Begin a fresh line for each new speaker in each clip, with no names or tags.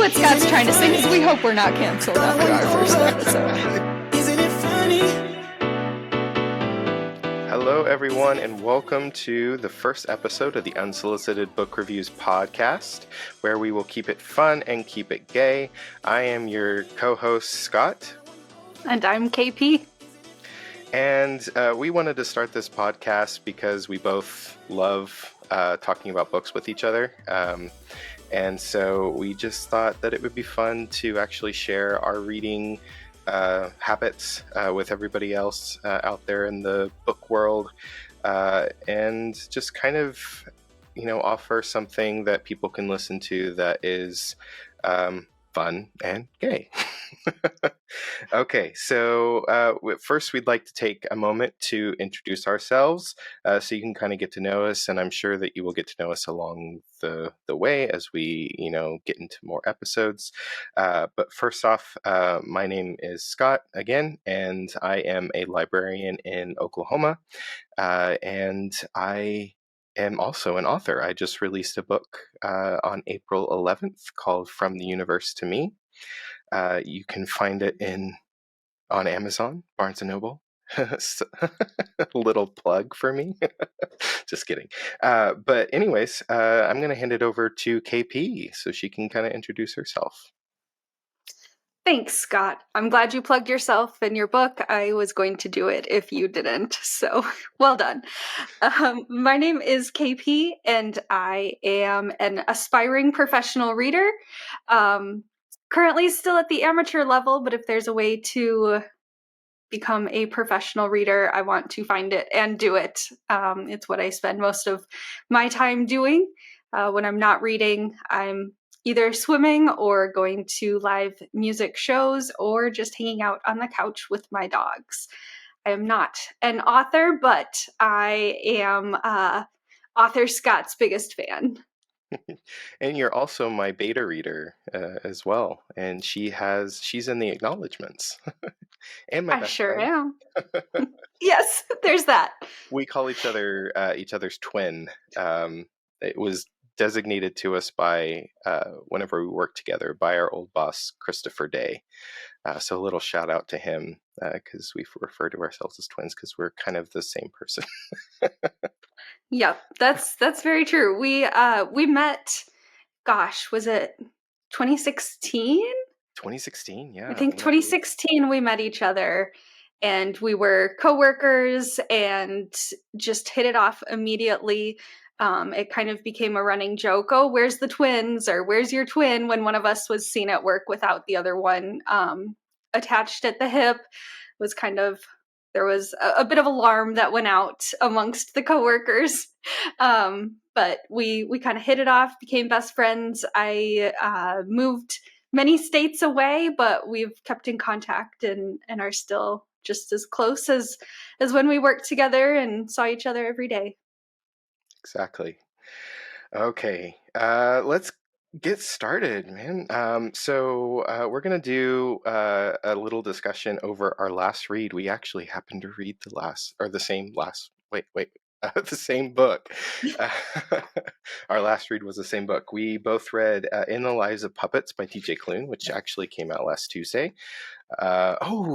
what Scott's trying to say is we hope we're not canceled after our first episode.
Hello, everyone, and welcome to the first episode of the Unsolicited Book Reviews podcast, where we will keep it fun and keep it gay. I am your co-host, Scott.
And I'm KP.
And we wanted to start this podcast because we both love talking about books with each other. And so we just thought that it would be fun to actually share our reading habits with everybody else out there in the book world, and just kind of, offer something that people can listen to that is fun and gay. Okay, so first we'd like to take a moment to introduce ourselves so you can kind of get to know us, and I'm sure that you will get to know us along the way as we, get into more episodes. But first off, my name is Scott again, and I am a librarian in Oklahoma, and I am also an author. I just released a book on April 11th called From the Universe to Me. You can find it on Amazon, Barnes & Noble. Little plug for me. Just kidding. But anyways, I'm going to hand it over to KP so she can kind of introduce herself.
Thanks, Scott. I'm glad you plugged yourself and your book. I was going to do it if you didn't, so well done. My name is KP, and I am an aspiring professional reader. Currently still at the amateur level, but if there's a way to become a professional reader, I want to find it and do it. It's what I spend most of my time doing. When I'm not reading, I'm either swimming or going to live music shows or just hanging out on the couch with my dogs. I am not an author, but I am author Scott's biggest fan.
And you're also my beta reader as well, and she's in the acknowledgments. And my best
sure
friend.
am. Yes, there's that.
We call each other's twin. It was designated to us by whenever we worked together by our old boss Christopher Day. So a little shout out to him because we refer to ourselves as twins because we're kind of the same person.
Yep, that's very true. We met, gosh, was it 2016?
2016, yeah.
I think 2016 we met each other, and we were coworkers and just hit it off immediately. It kind of became a running joke. Oh, where's the twins? Or where's your twin? When one of us was seen at work without the other one attached at the hip, was kind of, there was a bit of alarm that went out amongst the coworkers. But we kind of hit it off, became best friends. I moved many states away, but we've kept in contact and are still just as close as when we worked together and saw each other every day.
Exactly. Okay, let's get started, man. So we're gonna do a little discussion over our last read. We actually happened to read the same book. Our last read was the same book. We both read In the Lives of Puppets by TJ Klune, which actually came out last Tuesday.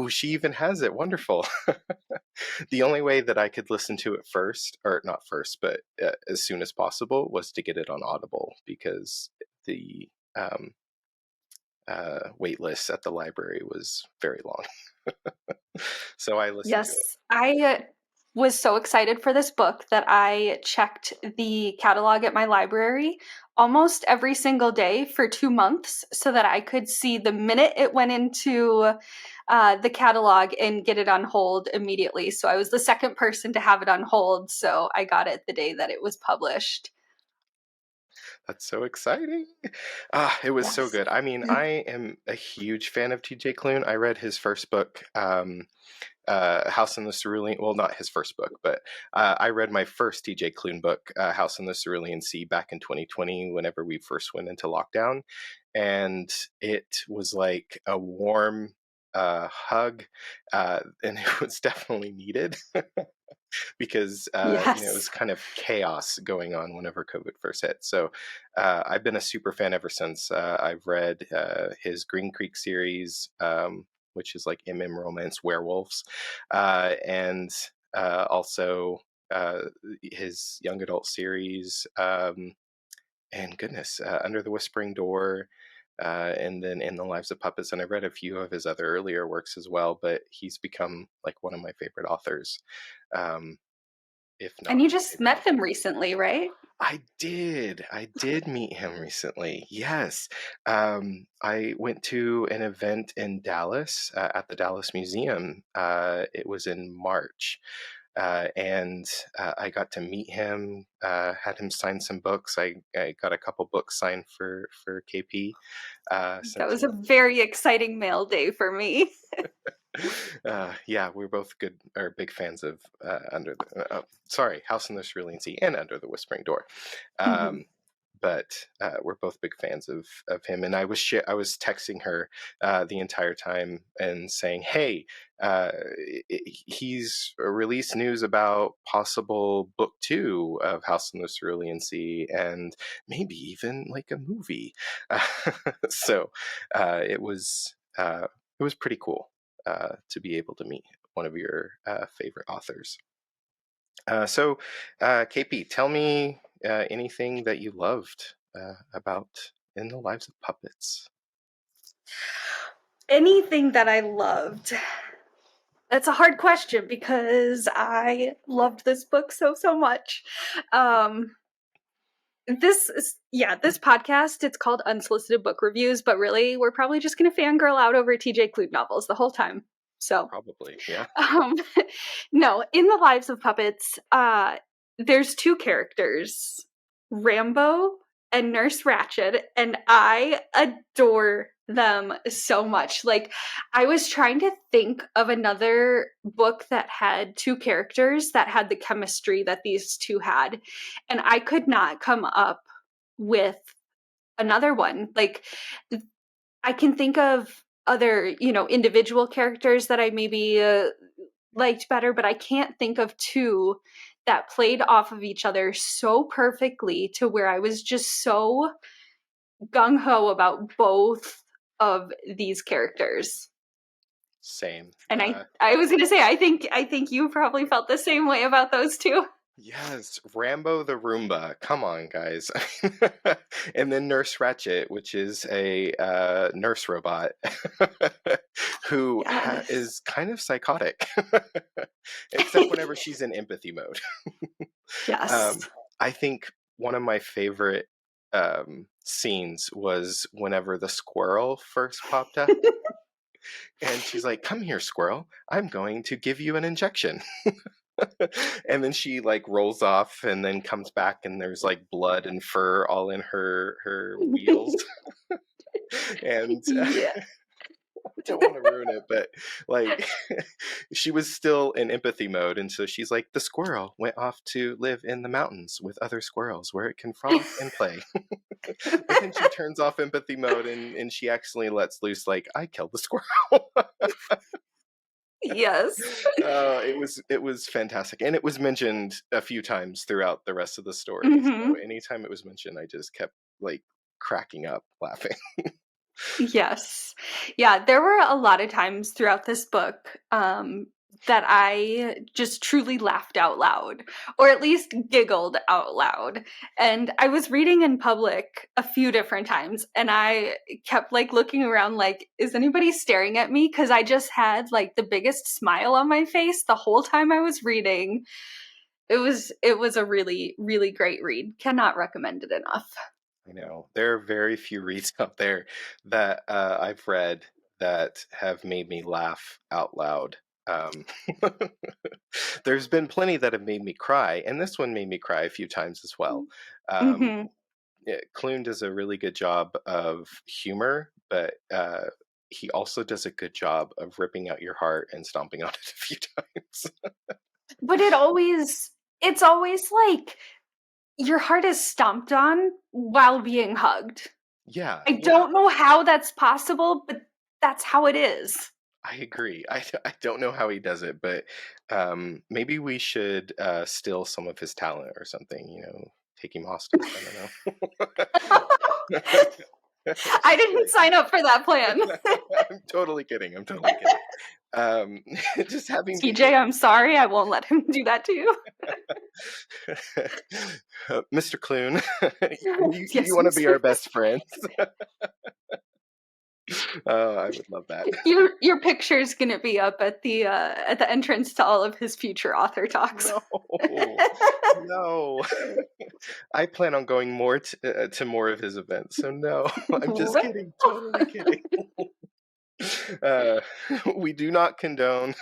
She even has it. Wonderful. The only way that I could listen to it first, or not first, but as soon as possible, was to get it on Audible because the wait list at the library was very long. So I listened to it.
Yes, I was so excited for this book that I checked the catalog at my library almost every single day for 2 months so that I could see the minute it went into the catalog and get it on hold immediately. So I was the second person to have it on hold, so I got it the day that it was published.
That's so exciting. It was so good. I mean, I am a huge fan of TJ Klune. I read his first book, House in the Cerulean. Well, not his first book, but I read my first TJ Klune book, House in the Cerulean Sea, back in 2020, whenever we first went into lockdown. And it was like a warm hug, and it was definitely needed. because it was
Yes.
kind of chaos going on whenever COVID first hit. So I've been a super fan ever since. I've read his Green Creek series, which is like romance werewolves, and also his young adult series. And goodness, Under the Whispering Door, and then In the Lives of Puppets. And I read a few of his other earlier works as well, but he's become like one of my favorite authors, um, if not
And you
my
just
favorite
met
author.
him recently, right?
I did meet him recently. Yes. I went to an event in Dallas at the Dallas Museum. It was in March. And I got to meet him, had him sign some books. I got a couple books signed for KP.
That
Sent
was a
him.
very exciting mail day for me.
Yeah, we're both good or big fans of House in the Cerulean Sea and Under the Whispering Door.
Mhm.
Um, but we're both big fans of him, and I was texting her the entire time and saying, "Hey, uh, he's released news about possible book 2 of House in the Cerulean Sea, and maybe even like a movie." So it was pretty cool to be able to meet one of your favorite authors. KP, tell me anything that you loved about In the Lives of Puppets.
Anything that I loved. That's a hard question because I loved this book so much. Um, this podcast, it's called Unsolicited Book Reviews, but really we're probably just going to fangirl out over TJ Klune novels the whole time. So,
Probably, yeah.
um, no, in the Lives of Puppets, there's two characters, Rambo and Nurse Ratched, and I adore them so much. Like, I was trying to think of another book that had two characters that had the chemistry that these two had, and I could not come up with another one. Like, I can think of other, individual characters that I maybe liked better, but I can't think of two that played off of each other so perfectly to where I was just so gung ho about both of these characters.
Same.
And I was gonna say I think you probably felt the same way about those two.
Yes, Rambo the Roomba. Come on, guys. And then Nurse Ratchet, which is a nurse robot who
Yes.
is kind of psychotic, except whenever she's in empathy mode.
Yes.
I think one of my favorite scenes was whenever the squirrel first popped up, and she's like, "Come here, squirrel. I'm going to give you an injection." And then she like rolls off and then comes back, and there's like blood and fur all in her wheels. And
Yeah.
I don't want to ruin it, but like she was still in empathy mode, and so she's like, the squirrel went off to live in the mountains with other squirrels where it can frolic and play. But then she turns off empathy mode, and she accidentally lets loose like, I killed the squirrel.
Yes.
It was fantastic, and it was mentioned a few times throughout the rest of the story. So
Hmm.
anytime it was mentioned, I just kept like cracking up laughing.
Yes. Yeah, there were a lot of times throughout this book that I just truly laughed out loud, or at least giggled out loud. And I was reading in public a few different times, and I kept like looking around like, is anybody staring at me? Because I just had like the biggest smile on my face the whole time I was reading. It was a really, really great read. Cannot recommend it enough.
I know there are very few reads out there that I've read that have made me laugh out loud. Um, there's been plenty that have made me cry, and this one made me cry a few times as well. Um,
Hmm.
Clune does a really good job of humor, but he also does a good job of ripping out your heart and stomping on it a few times.
But it's always like your heart is stomped on while being hugged.
Yeah,
I
yeah,
don't know how that's possible, but that's how it is.
I agree. I don't know how he does it, but Maybe we should steal some of his talent or something, take him hostage. I don't know.
I
Just
didn't
kidding.
sign up for that plan.
I'm totally kidding. I'm totally kidding. Um, just having be
TJ, I'm sorry. I won't let him do that to you.
Mr. Klune, you
Yes,
want to be
Mr.
our best friends? Oh, I would love that.
Your picture's gonna be up at the entrance to all of his future author talks.
No, no. I plan on going more to more of his events, so no. I'm just
What?
kidding. Totally kidding. Uh, we do not condone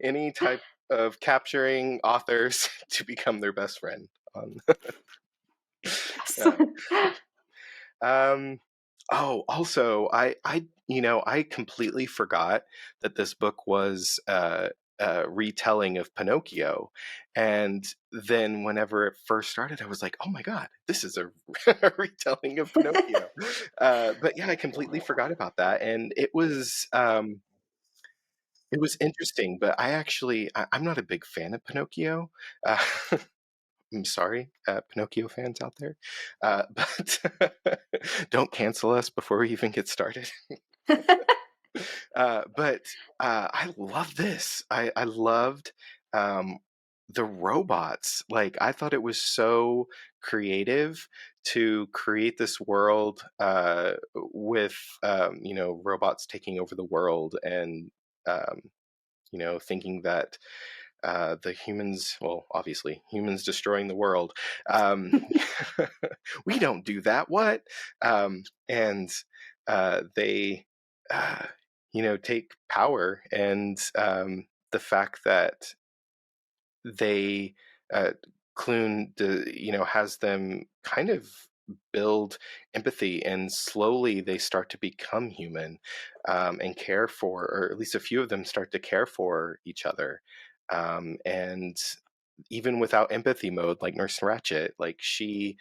any type of capturing authors to become their best friend.
Yes.
Uh, um, also, I completely forgot that this book was a retelling of Pinocchio, and then whenever it first started, I was like, "Oh my god, this is a retelling of Pinocchio." But yeah, I completely forgot about that, and it was interesting. But I'm not a big fan of Pinocchio. Uh, I'm sorry, Pinocchio fans out there, but don't cancel us before we even get started. But I love this. I loved um, the robots. Like, I thought it was so creative to create this world with robots taking over the world, and um, thinking that the humans, well, obviously humans destroying the world. Um, we don't do that. What? And they, uh, take power, and the fact that they, uh, Clune, has them kind of build empathy, and slowly they start to become human, and care for, or at least a few of them start to care for each other. And even without empathy mode, like Nurse Ratchet, like she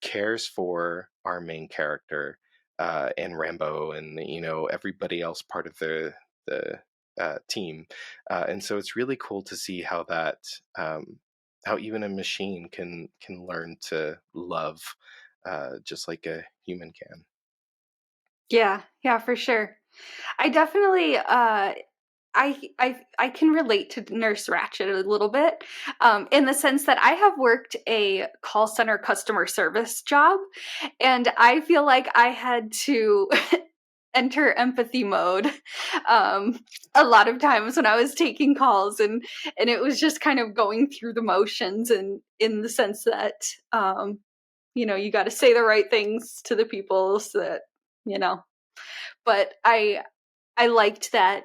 cares for our main character, and Rambo, and everybody else part of the team. And so it's really cool to see um, how even a machine can learn to love, just like a human can.
Yeah, yeah, for sure. I definitely I can relate to Nurse Ratchet a little bit, in the sense that I have worked a call center customer service job, and I feel like I had to enter empathy mode a lot of times when I was taking calls, and it was just kind of going through the motions, and in the sense that you got to say the right things to the people so that you know. But I liked that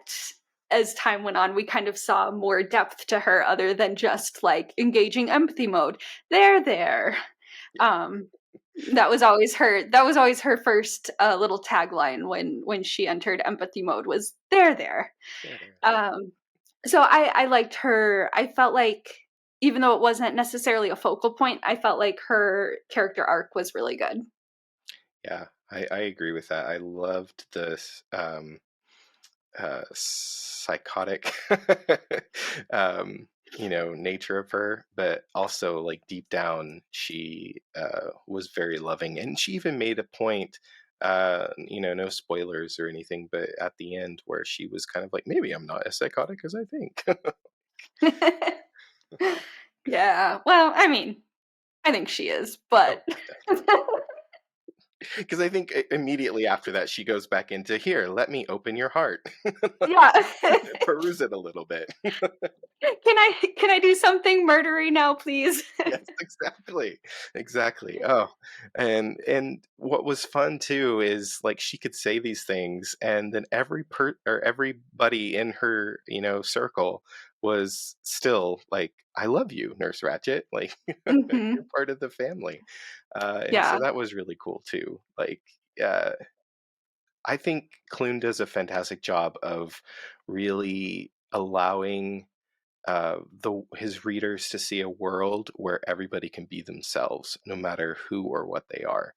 as time went on, we kind of saw more depth to her other than just like engaging empathy mode. There. Um, that was always her first little tagline when she entered empathy mode was there.
There, there.
Um, so I liked her. I felt like even though it wasn't necessarily a focal point, I felt like her character arc was really good.
Yeah, I agree with that. I loved this. Psychotic nature of her, but also like deep down she was very loving, and she even made a point, no spoilers or anything, but at the end where she was kind of like, maybe I'm not as psychotic as I think.
Yeah. Well, I mean, I think she is,
Oh,
but
because I think immediately after that she goes back into, here, let me open your heart.
yeah.
Peruse it a little bit.
Can I do something murdery now, please?
Yes, exactly. Exactly. Oh, and what was fun too is like she could say these things, and then everybody in her, circle was still like, I love you, Nurse Ratchet. Like,
Hmm.
you're part of the family. And so
Yeah.
that was really cool too. Like, uh, I think Clune does a fantastic job of really allowing his readers to see a world where everybody can be themselves, no matter who or what they are.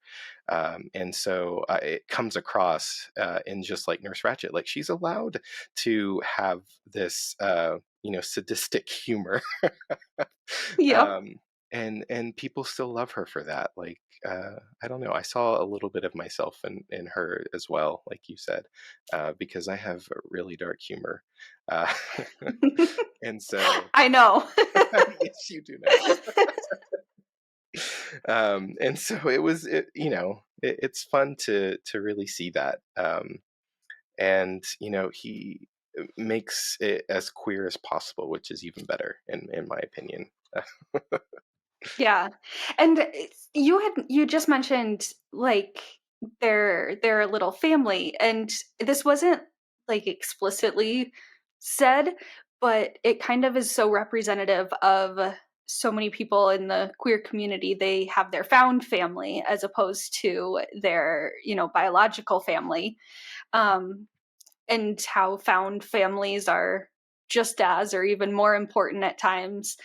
And so it comes across in just like Nurse Ratchet, like she's allowed to have this, sadistic humor.
Yep.
um, and people still love her for that. Like, I don't know. I saw a little bit of myself in her as well, like you said, because I have a really dark humor, uh, and so
I know.
yes, you do know. And so it's fun to really see that. And he makes it as queer as possible, which is even better in my opinion.
Yeah. And you just mentioned like they're a little family, and this wasn't like explicitly said, but it kind of is so representative of so many people in the queer community. They have their found family as opposed to their, biological family. Um and how found families are just as or even more important at times.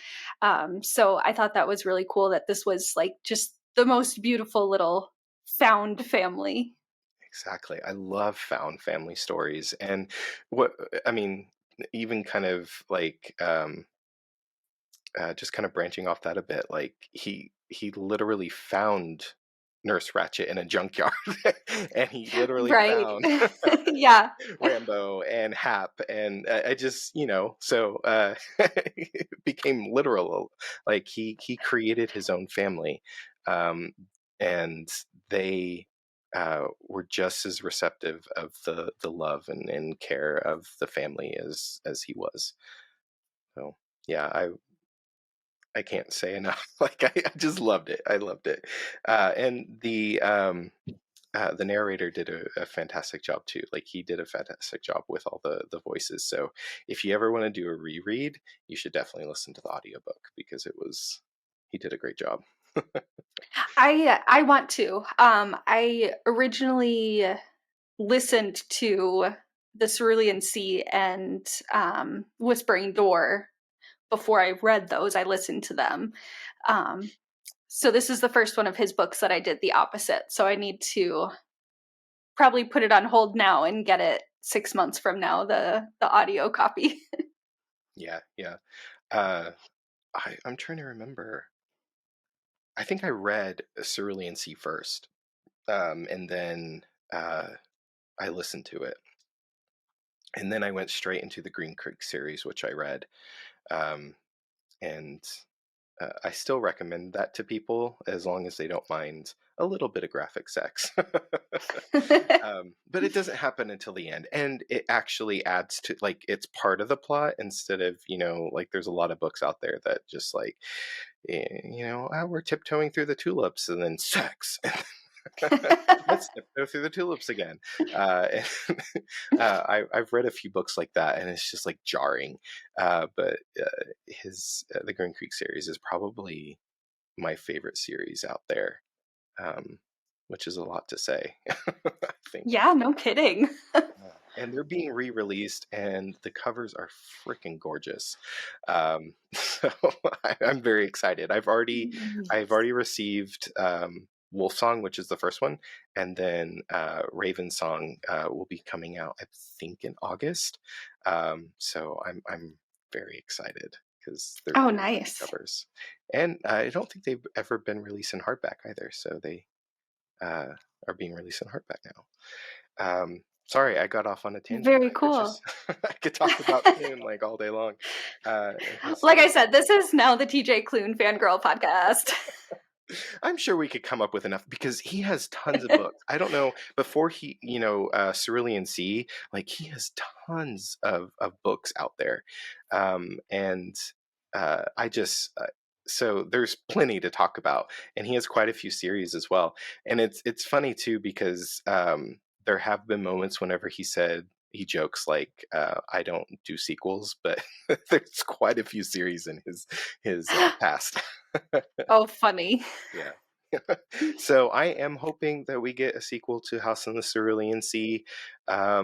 So I thought that was really cool that this was like just the most beautiful little found family.
Exactly. I love found family stories. And what I mean, even kind of like just kind of branching off that a bit, like he literally found Nurse Ratchet in a junkyard, and he literally
Right.
found
Yeah.
Rambo and Hap, and I just so it became literal. Like he created his own family, um, and they were just as receptive of the love and care of the family as he was. So yeah, I can't say enough. Like I just loved it. I loved it, and the narrator did a fantastic job too. Like he did a fantastic job with all the voices. So if you ever want to do a reread, you should definitely listen to the audiobook because he did a great job.
I want to. I originally listened to The Cerulean Sea and Whispering Door before I read those. I listened to them. Um, so this is the first one of his books that I did the opposite. So I need to probably put it on hold now and get it 6 months from now, the audio copy.
Yeah, yeah. Uh, I'm trying to remember. I think I read Cerulean Sea first, and then I listened to it, and then I went straight into the Green Creek series, which I read, um, and I still recommend that to people as long as they don't mind a little bit of graphic sex. But it doesn't happen until the end, and it actually adds to, like, it's part of the plot instead of like there's a lot of books out there that just like we're tiptoeing through the tulips and then sex. Let's go through the tulips again. And, I've read a few books like that, and it's just like jarring. But his the Green Creek series is probably my favorite series out there, um, which is a lot to say, I think.
Yeah, no kidding.
And they're being re-released, and the covers are freaking gorgeous. So I'm very excited. I've already received Wolf Song, which is the first one, and then Raven Song will be coming out, I think, in August. So I'm very excited because they're
Oh,
gorgeous
nice.
covers, and I don't think they've ever been released in hardback either. So they are being released in hardback now. Sorry, I got off on a tangent.
Very
It's
cool.
just I could talk about Klune like all day long. And his
Like I
stories.
said, this is now the TJ Klune fangirl podcast.
I'm sure we could come up with enough because he has tons of books. I don't know, before Cerulean Sea, like he has tons of books out there, and I just so there's plenty to talk about, and he has quite a few series as well. And it's funny too because there have been moments whenever he jokes like I don't do sequels, but there's quite a few series in his past.
Oh, funny.
Yeah. So I am hoping that we get a sequel to House on the Cerulean Sea. I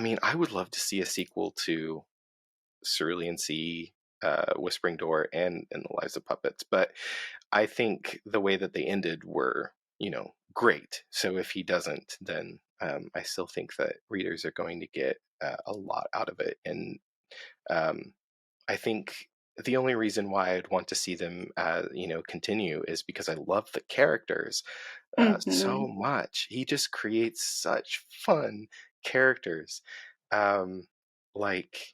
mean, I would love to see a sequel to Cerulean Sea, Whispering Door, and The Lives of Puppets. But I think the way that they ended were, great. So if he doesn't, then I still think that readers are going to get a lot out of it. And um, I think the only reason why I'd want to see them, continue is because I love the characters so
Hmm.
much. He just creates such fun characters, um, like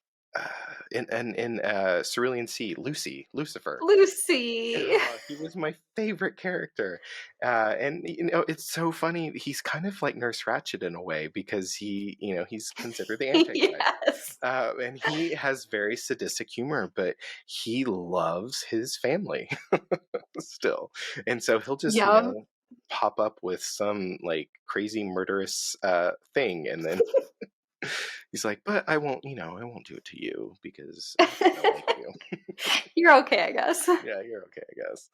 in Cerulean Sea, Lucifer.
Lucy.
He was my favorite character, and it's so funny. He's kind of like Nurse Ratched in a way because he's considered the Antichrist,
Yes.
and he has very sadistic humor, but he loves his family still, and so he'll just
Yep.
pop up with some like crazy murderous thing, and then he's like, "But I won't do it to you because I like you."
You're okay, I guess.
Yeah, you're okay, I guess.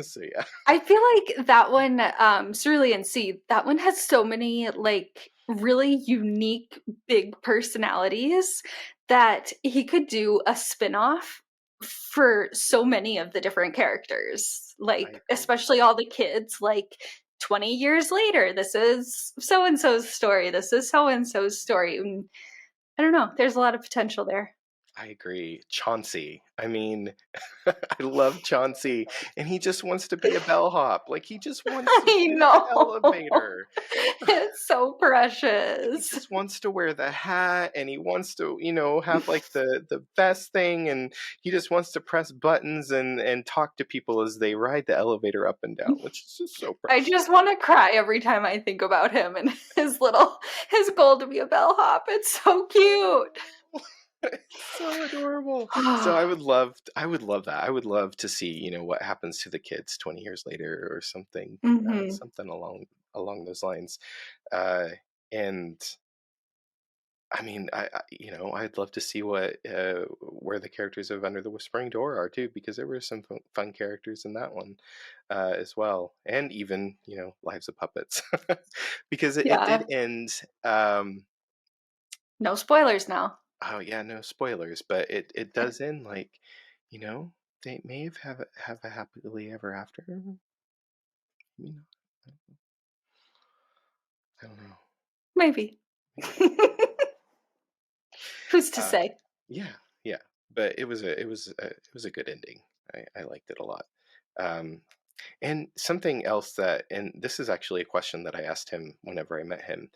So yeah.
I feel like that one, Cerulean Sea, that one has so many like really unique big personalities that he could do a spin-off for so many of the different characters.
I
Like,
agree.
especially all the kids, like 20 years later, this is so and so's story, this is so and so's story. And I don't know, there's a lot of potential there.
I agree. Chauncey. I mean, I love Chauncey, and he just wants to be a bellhop. Like he just wants to
I
be the
know.
elevator.
It's so
He
precious.
just wants to wear the hat, and he wants to, have like the best thing, and he just wants to press buttons and talk to people as they ride the elevator up and down, which is just so
I
precious.
just want to cry every time I think about him and his goal to be a bellhop. It's so
I
cute.
know. It's so adorable. So I would love that. I would love to see, what happens to the kids 20 years later or something,
Hmm.
something along those lines. Uh, and I mean, I'd love to see what where the characters of Under the Whispering Door are too, because there were some fun characters in that one as well, and even Lives of Puppets, because it did
Yeah.
end.
No spoilers now.
Oh yeah, no spoilers, but it does end like, you know, they may have a happily ever after. You know, I don't know.
Maybe.
Maybe.
Who's to
Uh,
say?
yeah, yeah, but it was a good ending. I liked it a lot. Um, and something else and this is actually a question that I asked him whenever I met him.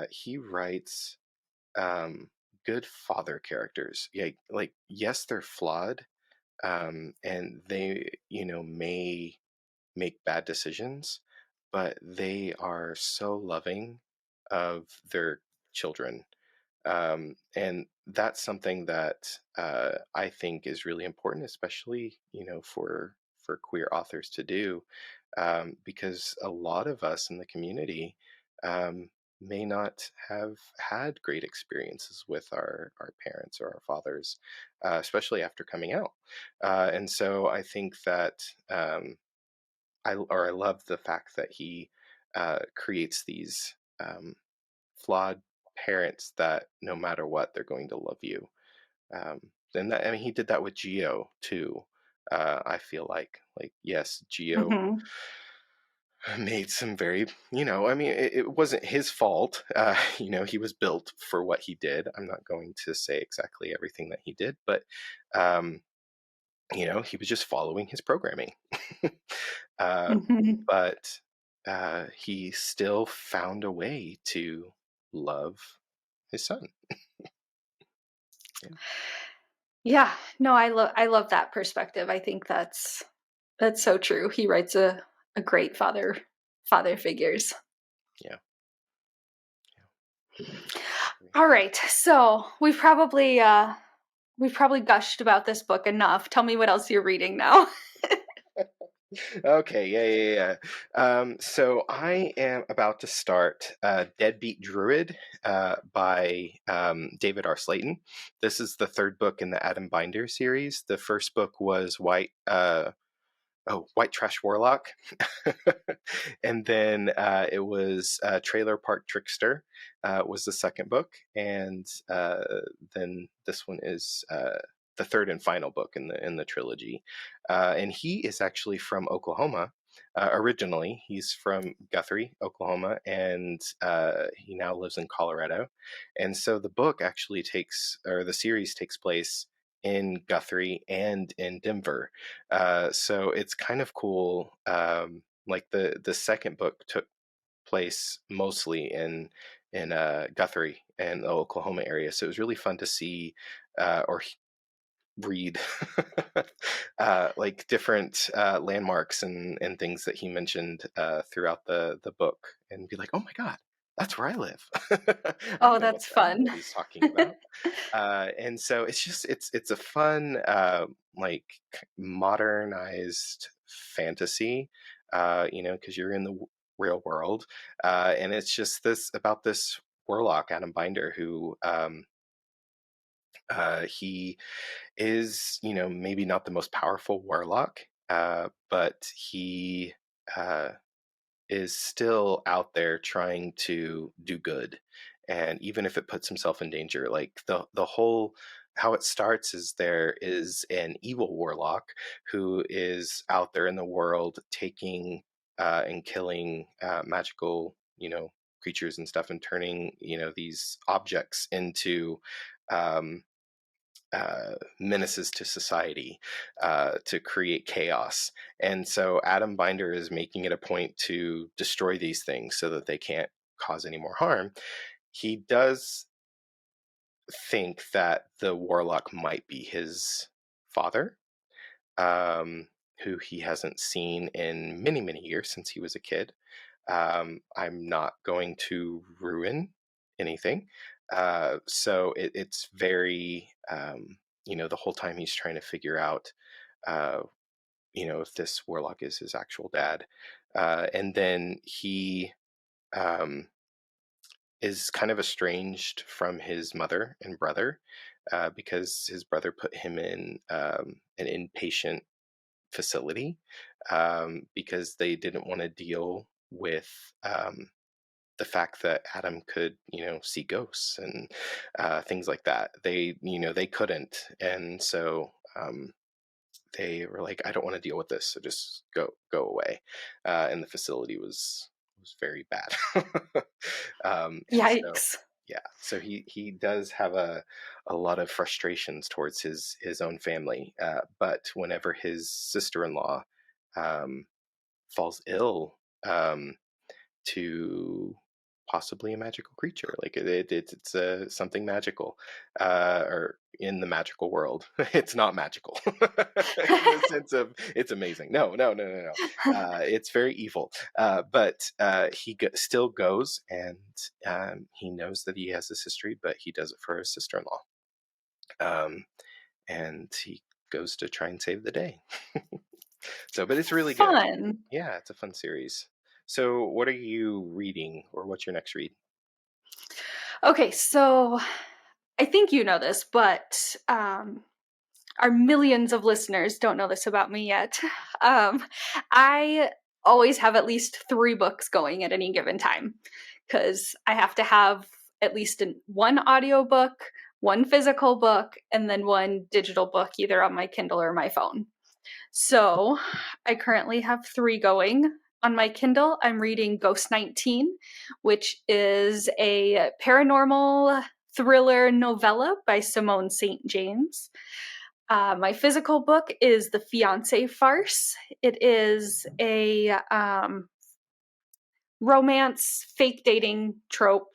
He writes um, good father characters. Yeah, like yes, they're flawed, and they may make bad decisions, but they are so loving of their children, and that's something that I think is really important, especially for queer authors to do, because a lot of us in the community um, may not have had great experiences with our parents or our fathers, especially after coming out. And so I think that I love the fact that he creates these flawed parents that no matter what, they're going to love you. Um, and I mean, he did that with Geo too. I feel like yes, Geo
Hmm.
made some very, I mean, it wasn't his fault. He was built for what he did. I'm not going to say exactly everything that he did, but um, he was just following his programming. uh,
Hmm.
but he still found a way to love his son. Yeah.
Yeah. No, I love that perspective. I think that's so true. He writes a great father figures.
Yeah.
All right. So we've probably gushed about this book enough. Tell me what else you're reading now.
Okay, yeah. So I am about to start Deadbeat Druid by David R. Slayton. This is the third book in the Adam Binder series. The first book was White Trash Warlock. And then it was Trailer Park Trickster was the second book. And then this one is the third and final book in the trilogy. And he is actually from Oklahoma. Originally, he's from Guthrie, Oklahoma, and he now lives in Colorado. And so the book actually the series takes place in Guthrie and in Denver. So it's kind of cool. Like the second book took place mostly in Guthrie and the Oklahoma area. So it was really fun to see or read like different landmarks and things that he mentioned throughout the book, and be like, oh my god, that's where I live.
Oh, that's
I know
fun.
what he's talking about. And so it's just it's a fun like modernized fantasy, because you're in the real world, and it's just this about this warlock Adam Binder who he is, maybe not the most powerful warlock, but he uh, is still out there trying to do good. And even if it puts himself in danger, like the whole how it starts is there is an evil warlock who is out there in the world taking and killing magical, creatures and stuff, and turning, these objects into um, menaces to society, to create chaos. And so Adam Binder is making it a point to destroy these things so that they can't cause any more harm. He does think that the warlock might be his father, um, who he hasn't seen in many, many years since he was a kid. I'm not going to ruin anything. So it's very, the whole time he's trying to figure out, uh, if this warlock is his actual dad. And then he um, is kind of estranged from his mother and brother, because his brother put him in an inpatient facility, because they didn't want to deal with the fact that Adam could, see ghosts and things like that. They couldn't, and so they were like, "I don't want to deal with this, so just go away." And the facility was very bad. And so
Yikes.
yeah, so he does have a lot of frustrations towards his own family, but whenever his sister-in-law um, falls ill, to possibly a magical creature. Like it's something magical, or in the magical world. It's not magical in the sense of it's amazing. No, no, no, no, no. It's very evil. But he still goes, and he knows that he has this history, but he does it for his sister-in-law. Um, and he goes to try and save the day. So, but it's really good.
Fun.
Yeah, it's a fun series. So, what are you reading, or what's your next read?
Okay, so I think you know this, but our millions of listeners don't know this about me yet. I always have at least 3 books going at any given time because I have to have at least one audiobook, one physical book, and then one digital book, either on my Kindle or my phone. So I currently have 3 going. On my Kindle, I'm reading Ghost 19, which is a paranormal thriller novella by Simone St. James. My physical book is The Fiancé Farce. It is a romance fake dating trope,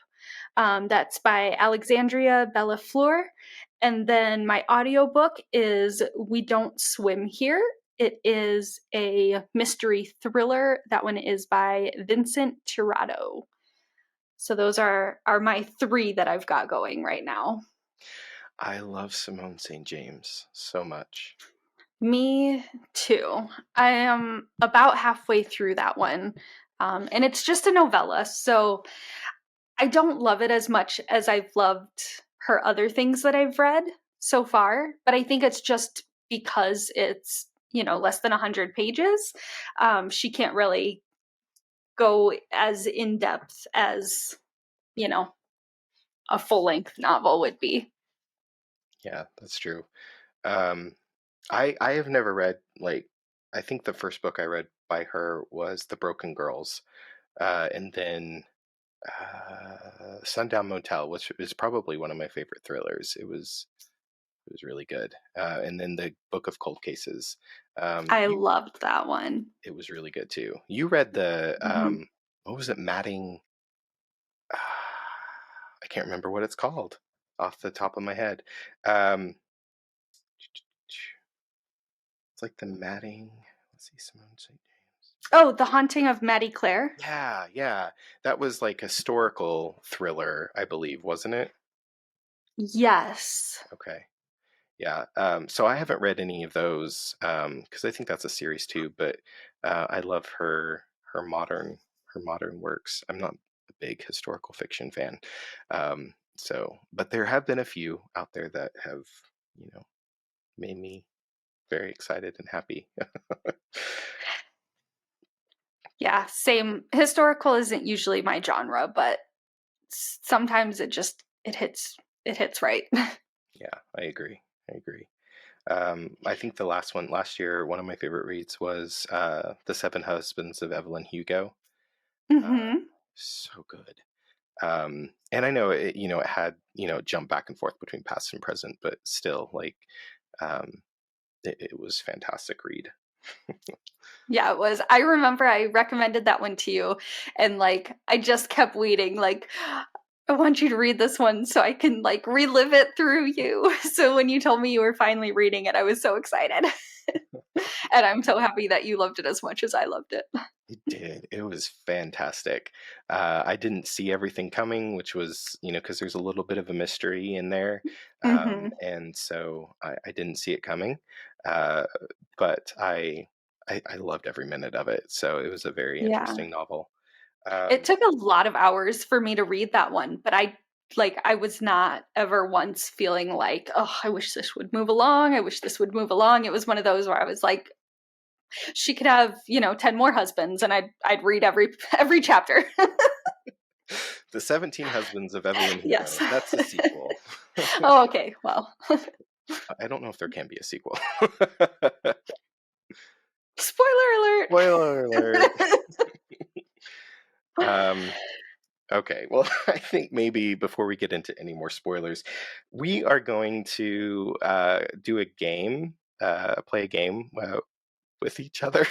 that's by Alexandria Bellafleur. And then my audiobook is We Don't Swim Here. It is a mystery thriller. That one is by Vincent Tirado. So those are my 3 that I've got going right now.
I love Simone St. James so much.
Me too. I am about halfway through that one. And it's just a novella, so I don't love it as much as I've loved her other things that I've read so far, but I think it's just because it's, less than 100 pages. She can't really go as in depth as, you know, a full length novel would be.
Yeah, that's true. Um, I have never read, like, I think the first book I read by her was The Broken Girls, and then Sundown Motel, which is probably one of my favorite thrillers. It was It was really good. And then the Book of Cold Cases.
I
You
loved that one.
It was really good too. You read the
Mhm.
what was it? Matting. I can't remember what it's called off the top of my head. Um, it's like the matting. Let's see, Simone St. James.
Oh, The Haunting of Maddie Clare?
Yeah, yeah. That was like a historical thriller, I believe, wasn't it?
Yes.
Okay. Yeah. So I haven't read any of those because I think that's a series too. But I love her modern her modern works. I'm not a big historical fiction fan, but there have been a few out there that have made me very excited and happy.
Yeah, same. Historical isn't usually my genre, but sometimes it hits right.
Yeah, I agree. I agree. I think the last year, one of my favorite reads was The Seven Husbands of Evelyn Hugo. Uh,
Mhm.
so good. And I know it had, jump back and forth between past and present, but still, like, um, it was a fantastic read.
Yeah, it was. I remember I recommended that one to you, and like I just kept waiting. Like, I want you to read this one so I can like relive it through you. So when you told me you were finally reading it, I was so excited. And I'm so happy that you loved it as much as I loved it.
It did. It was fantastic. I didn't see everything coming, which was, because there's a little bit of a mystery in there.
Hmm.
And so I didn't see it coming. Uh, but I loved every minute of it. So it was a very
Yeah.
interesting novel.
It
Um,
took a lot of hours for me to read that one, but I was not ever once feeling like, oh, I wish this would move along. I wish this would move along. It was one of those where I was like, she could have, 10 more husbands and I'd read every chapter.
The 17 Husbands of Evelyn
Yes.
Hugo. That's a sequel.
Oh, okay. Well,
I don't know if there can be a sequel.
spoiler alert.
Spoiler alert. Um, okay, well, I think maybe before we get into any more spoilers, we are going to do a game, play a game with each other.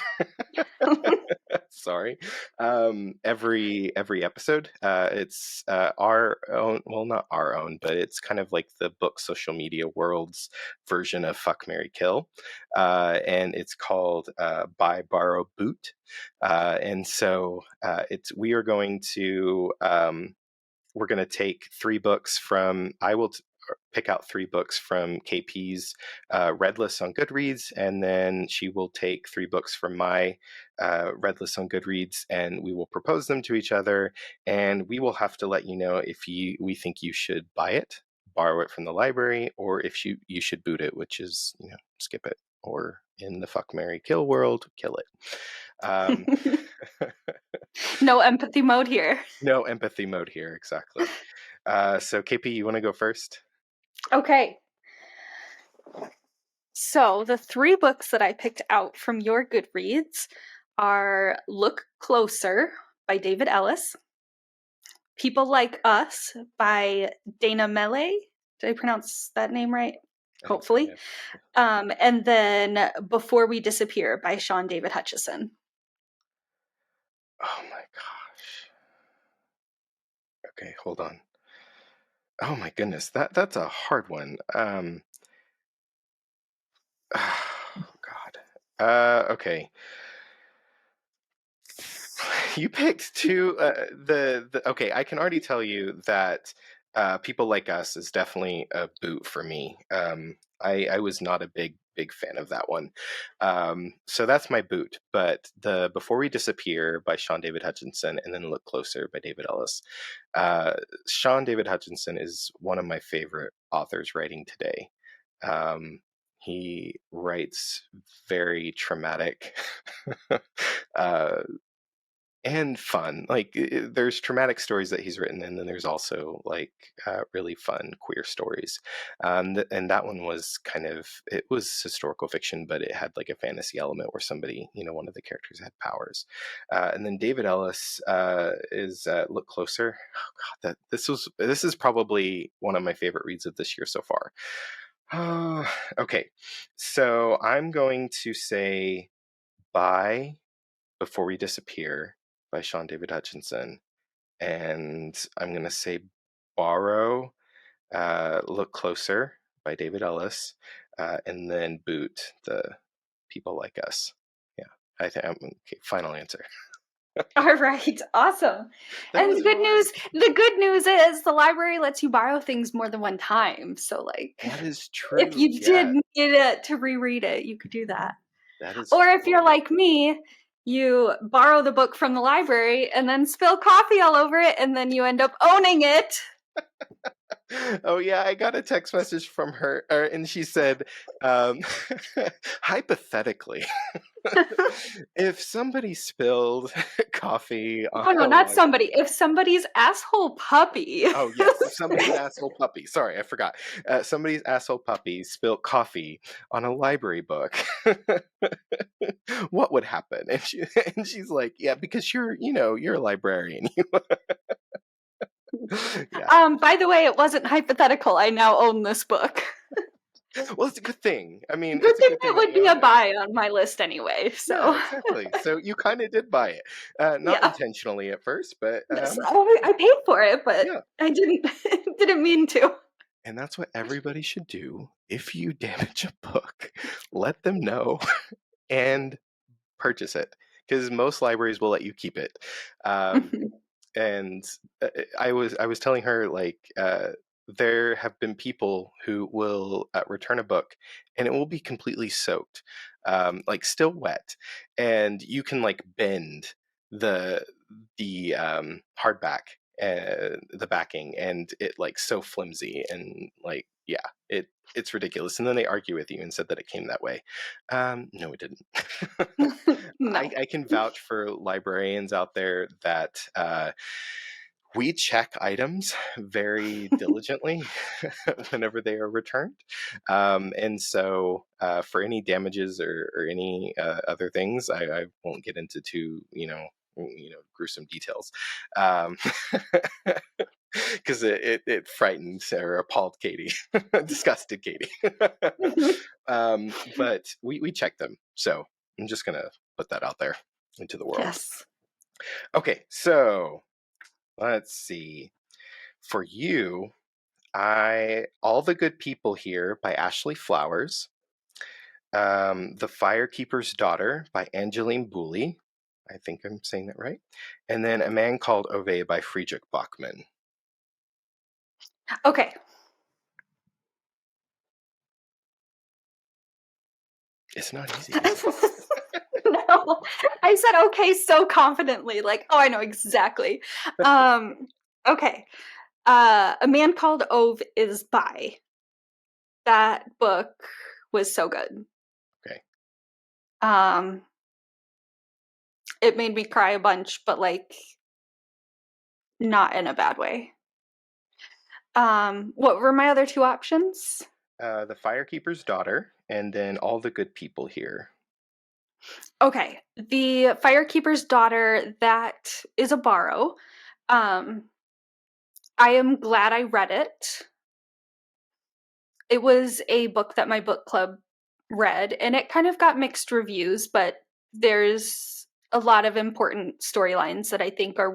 Sorry. Every episode, it's our own. Well, not our own, but it's kind of like the book social media world's version of Fuck, Marry, Kill, and it's called Buy, Borrow, Boot. And so it's we are going to we're going to take three books from I will pick out three books from KP's read list on Goodreads, and then she will take three books from my read list on Goodreads, and we will propose them to each other, and we will have to let you know if we think you should buy it, borrow it from the library, or if you should boot it, which is skip it, or in the Fuck, Marry, Kill world, kill it. Um,
No empathy mode here.
no empathy mode here, exactly. So KP, you want to go first?
Okay. So, the three books that I picked out from your Goodreads are Look Closer by David Ellis, People Like Us by Dana Mele. Did I pronounce that name right?
I think so,
Hopefully.
yeah.
And then Before We Disappear by Sean David Hutchison.
Oh my gosh. Okay, hold on. Oh my goodness, that's a hard one. Oh God. Okay. You picked two. Okay, I can already tell you that People Like Us is definitely a boot for me. I was not a big fan of that one, so that's my boot. But the Before We Disappear by Sean David Hutchinson, and then Look Closer by David Ellis. Uh, Sean David Hutchinson is one of my favorite authors writing today. Um, he writes very traumatic uh, and fun. Like there's traumatic stories that he's written, and then there's also like really fun queer stories. And that one was it was historical fiction, but it had like a fantasy element where somebody, one of the characters had powers. And then David Ellis is Look Closer. Oh God, this is probably one of my favorite reads of this year so far. Okay, so I'm going to say Bye Before We Disappear by Sean David Hutchinson. And I'm going to say Borrow Look Closer by David Ellis. And then Boot, The People Like Us. Yeah, I think I'm okay. Final answer.
All right, awesome.
That
And
was fun.
the good news is the library lets you borrow things more than one time. So like
That is
if
true.
you did
Yeah,
need it to reread it, you could do that.
that is
Or if you're
true.
like me, you borrow the book from the library and then spill coffee all over it and then you end up owning it.
Oh yeah, I got a text message from her, and she said, um, hypothetically, if somebody spilled coffee on
Oh no,
a
not
library.
somebody. If somebody's asshole puppy.
Oh yes, if somebody's asshole puppy. Sorry, I forgot. Somebody's asshole puppy spilled coffee on a library book. What would happen? And she's like, yeah, because you're a librarian. Yeah.
By the way, it wasn't hypothetical. I now own this book.
Well, it's a good thing. I mean,
Good
it's a
thing
good thing
it
that
would
you
be a
own it.
buy on my list anyway.
Yeah,
So
exactly. So you kind of did buy it, not
yeah.
intentionally at first, but
Yes, I paid for it, but
yeah.
I didn't mean to.
And that's what everybody should do. If you damage a book, let them know and purchase it, because most libraries will let you keep it. Um, and I was telling her, like, there have been people who will return a book and it will be completely soaked, like still wet, and you can like bend the hardback, the backing, and it like so flimsy, and like, yeah, it's ridiculous. And then they argue with you and said that it came that way. No, it didn't.
No.
I can vouch for librarians out there that we check items very diligently whenever they are returned. And so for any damages or any other things, I won't get into too, gruesome details. Because it frightened or appalled Katie, disgusted Katie. But we check them. So I'm just going to put that out there into the world.
Yes.
Okay, so let's see. For you, All the Good People Here by Ashley Flowers, The Firekeeper's Daughter by Angeline Booley. I think I'm saying that right. And then A Man Called Ove by Friedrich Bachmann.
Okay.
It's not easy, is it?
No, I said okay so confidently, like, oh, I know exactly. Okay. A Man Called Ove is by. That book was so good.
Okay.
It made me cry a bunch, but like not in a bad way. What were my other two options?
The Firekeeper's Daughter, and then All the Good People Here.
Okay, The Firekeeper's Daughter, that is a borrow. I am glad I read it. It was a book that my book club read, and it kind of got mixed reviews, but there's a lot of important storylines that I think are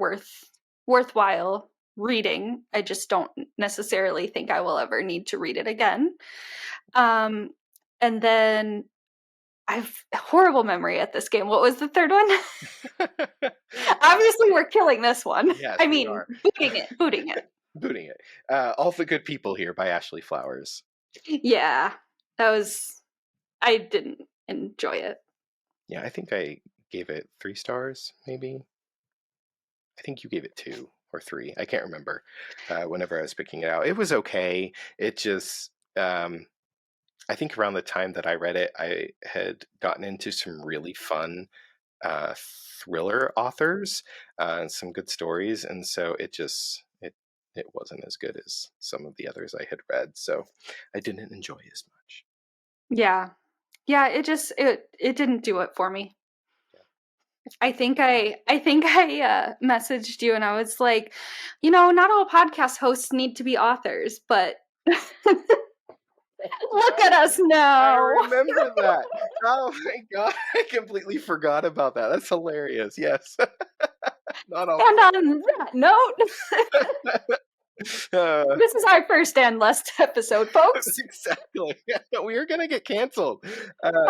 worthwhile reading. I just don't necessarily think I will ever need to read it again. And then I've horrible memory at this game. What was the third one? Obviously, we're killing this one.
Yes,
I
we
mean,
are.
booting it.
Booting it. All the Good People Here by Ashley Flowers.
Yeah, that was. I didn't enjoy it.
Yeah, I think I gave it 3 stars, maybe. I think you gave it 2 or 3. I can't remember. Whenever I was picking it out, it was okay. It just, I think around the time that I read it, I had gotten into some really fun thriller authors and some good stories, and so it wasn't as good as some of the others I had read. So I didn't enjoy as much.
Yeah. Yeah, it didn't do it for me. I think I messaged you and I was like, not all podcast hosts need to be authors, but Look at us
I
now.
remember that. Oh my god, I completely forgot about that. That's hilarious. Yes. Not all.
And on that note, this is our first and last episode, folks.
Exactly. We are gonna get canceled.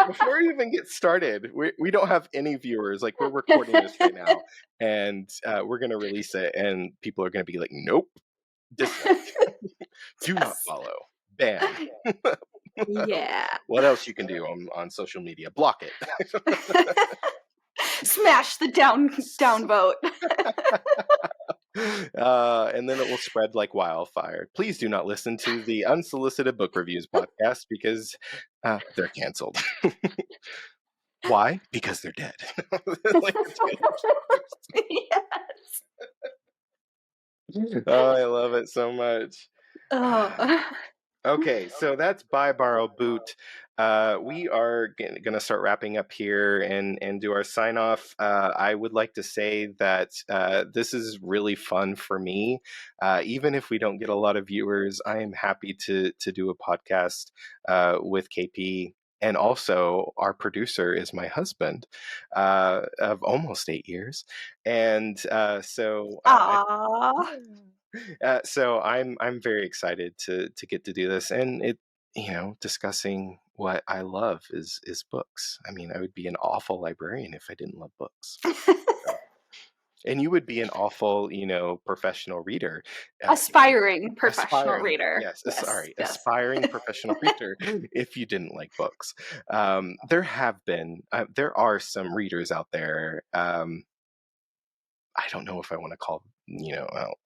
Before we even get started, we don't have any viewers. Like, we're recording this right now, and we're gonna release it, and people are gonna be like, "Nope, dislike, do not follow, ban."
Yeah.
What else you can do on social media? Block it.
Smash the down vote.
And then it will spread like wildfire. Please do not listen to the Unsolicited Book Reviews podcast because they're canceled. Why? Because they're dead. Like,
Yes.
oh, I love it so much.
Oh.
Okay, so that's Buy, Borrow, Boot. We are going to start wrapping up here and do our sign off. I would like to say that this is really fun for me. Even if we don't get a lot of viewers, I am happy to do a podcast with KP. And also, our producer is my husband of almost 8 years. And so I'm very excited to get to do this, and discussing what I love is books. I mean, I would be an awful librarian if I didn't love books. And you would be an awful, professional reader.
Aspiring professional reader.
Yes, sorry, aspiring professional reader if you didn't like books. There are some readers out there. I don't know if I want to call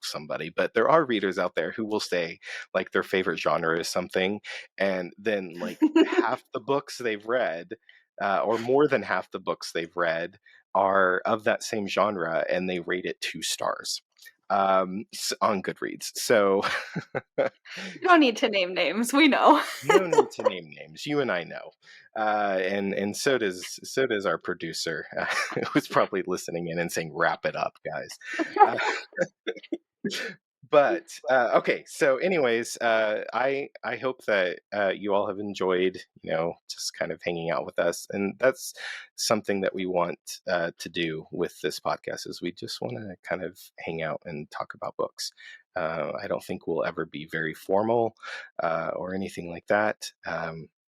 somebody, but there are readers out there who will say like their favorite genre is something, and then like half the books they've read, or more than half the books they've read, are of that same genre, and they rate it 2 stars on Goodreads. So
you don't need to name names. We know.
You don't need to name names. You and I know, and so does our producer, who's probably listening in and saying, "Wrap it up, guys." But okay, so anyways, I hope that you all have enjoyed, just kind of hanging out with us, and that's something that we want to do with this podcast. Is we just want to kind of hang out and talk about books. I don't think we'll ever be very formal or anything like that.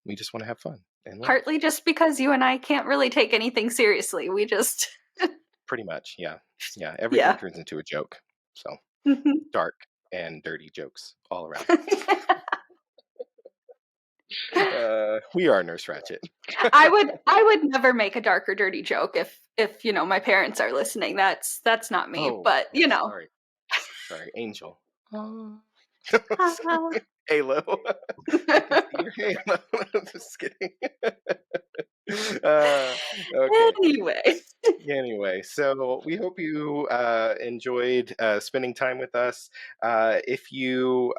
We just want to have fun. And
partly just because you and I can't really take anything seriously. We just
pretty much, yeah. Everything turns into a joke. So dark and dirty jokes all around. We are Nurse Ratchet.
I would never make a dark or dirty joke if my parents are listening. That's not me. But
sorry, Angel. Halo. Your halo. Just kidding. Okay. Anyway, so we hope you enjoyed spending time with us. If you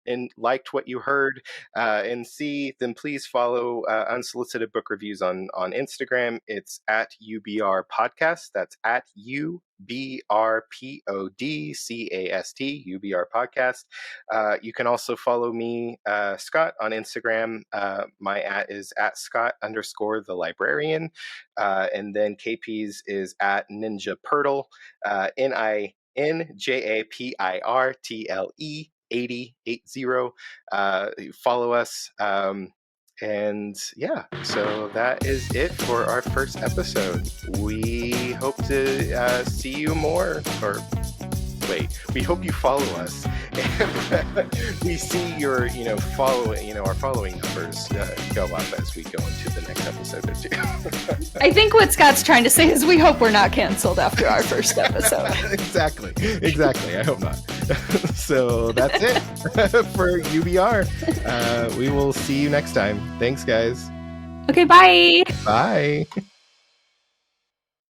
and liked what you heard and see, then please follow Unsolicited Book Reviews on Instagram. It's at UBR Podcast. That's at UBRPODCAST, UBR Podcast. You can also follow me, Scott, on Instagram. My @ is at Scott_the librarian. And then KP's is at Ninja Pirtle, NINJAPIRTLE 80. Follow us. And yeah, so that is it for our first episode. We hope to see you more, or wait, we hope you follow us, and we see your, our following numbers go up as we go into the next episode or 2.
I think what Scott's trying to say is we hope we're not canceled after our first episode.
Exactly. I hope not. So that's it for UBR. We will see you next time. Thanks, guys.
Okay, bye.
Bye.